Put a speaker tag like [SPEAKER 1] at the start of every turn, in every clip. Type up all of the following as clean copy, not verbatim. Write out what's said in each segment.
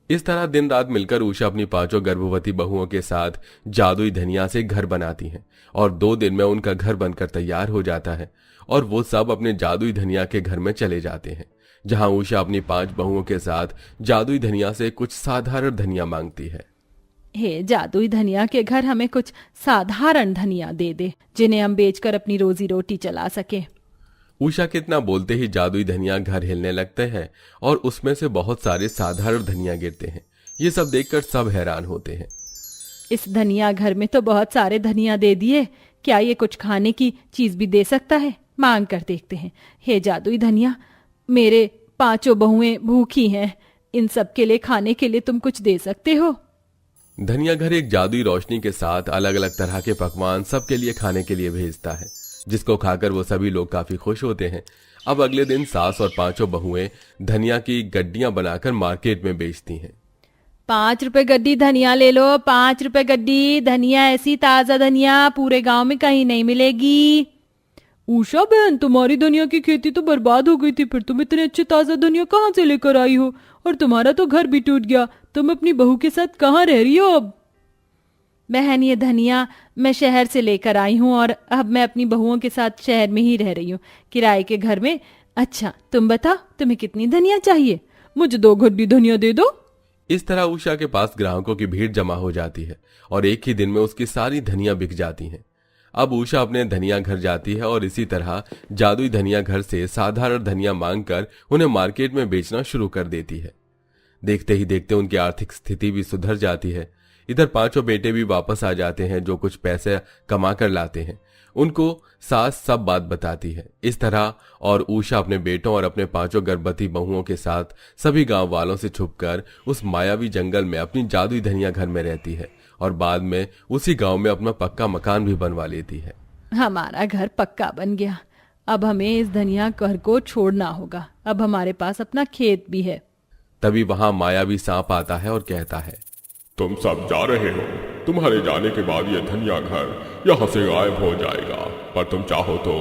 [SPEAKER 1] इस तरह दिन रात मिलकर उषा अपनी पांचों गर्भवती बहुओं के साथ जादुई धनिया से घर बनाती हैं और 2 दिन में उनका घर बनकर तैयार हो जाता है और वो सब अपने जादुई धनिया के घर में चले जाते हैं, जहां उषा अपनी 5 बहुओं के साथ जादुई धनिया से कुछ साधारण धनिया मांगती है।
[SPEAKER 2] हे जादुई धनिया के घर हमें कुछ साधारण धनिया दे दे, जिन्हें हम बेचकर अपनी रोजी रोटी चला सके।
[SPEAKER 1] उषा के इतना बोलते ही जादुई धनिया घर हिलने लगते हैं और उसमें से बहुत सारे साधारण धनिया गिरते हैं। ये सब देखकर सब हैरान होते हैं।
[SPEAKER 2] इस धनिया घर में तो बहुत सारे धनिया दे दिए, क्या ये कुछ खाने की चीज भी दे सकता है? मांग कर देखते हैं। हे जादुई धनिया, मेरे 5 बहुएं भूखी हैं, इन सब के लिए खाने के लिए तुम कुछ दे सकते हो?
[SPEAKER 1] धनिया घर एक जादुई रोशनी के साथ अलग अलग तरह के पकवान सबके लिए खाने के लिए भेजता है, जिसको खाकर वो सभी लोग काफी खुश होते हैं। अब अगले दिन सास और 5 बहुएं धनिया की गड्डियां बनाकर मार्केट में बेचती हैं।
[SPEAKER 2] 5 रुपए गड्डी धनिया ले लो, 5 रुपए गड्डी धनिया, ऐसी ताजा धनिया पूरे गांव में कहीं नहीं मिलेगी। उषा बहन, तुम्हारी धनिया की खेती तो बर्बाद हो गई थी, फिर तुम इतने अच्छे ताजा धनिया कहाँ से लेकर आई हो? और तुम्हारा तो घर भी टूट गया, तुम अपनी बहू के साथ कहाँ रह रही हो अब? बहन, ये धनिया मैं शहर से लेकर आई हूँ और अब मैं अपनी बहुओं के साथ शहर में ही रह रही हूँ, किराए के घर में। अच्छा, तुम बताओ तुम्हें कितनी धनिया चाहिए? मुझे 2 गड्डी धनिया दे दो।
[SPEAKER 1] इस तरह उषा के पास ग्राहकों की भीड़ जमा हो जाती है और एक ही दिन में उसकी सारी धनिया बिक जाती हैं। अब उषा अपने धनिया घर जाती है और इसी तरह जादुई धनिया घर से साधारण धनिया मांगकर उन्हें मार्केट में बेचना शुरू कर देती है। देखते ही देखते उनकी आर्थिक स्थिति भी सुधर जाती है। इधर 5 बेटे भी वापस आ जाते हैं, जो कुछ पैसे कमा कर लाते हैं। उनको सास सब बात बताती है। इस तरह और उषा अपने बेटों और अपने 5 गर्भवती बहुओं के साथ सभी गांव वालों से छुपकर उस मायावी जंगल में अपनी जादुई धनिया घर में रहती है और बाद में उसी गांव में अपना पक्का मकान भी बनवा लेती है।
[SPEAKER 2] हमारा घर पक्का बन गया, अब हमें इस धनिया घर को छोड़ना होगा। अब हमारे पास अपना खेत भी है।
[SPEAKER 1] तभी वहां मायावी सांप आता है और कहता है,
[SPEAKER 3] तुम सब जा रहे हो, तुम्हारे जाने के बाद यह धनिया घर यहाँ से गायब हो जाएगा, पर तुम चाहो तो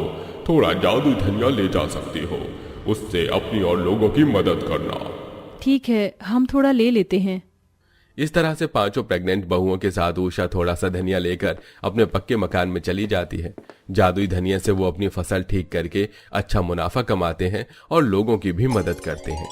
[SPEAKER 3] थोड़ा जादुई धनिया ले जा सकती हो, उससे अपनी और लोगों की मदद करना।
[SPEAKER 2] ठीक है, हम थोड़ा ले लेते हैं।
[SPEAKER 1] इस तरह से 5 प्रेग्नेंट बहुओं के साथ उषा थोड़ा सा धनिया लेकर अपने पक्के मकान में चली जाती है। जादुई धनिया से वो अपनी फसल ठीक करके अच्छा मुनाफा कमाते हैं और लोगों की भी मदद करते हैं।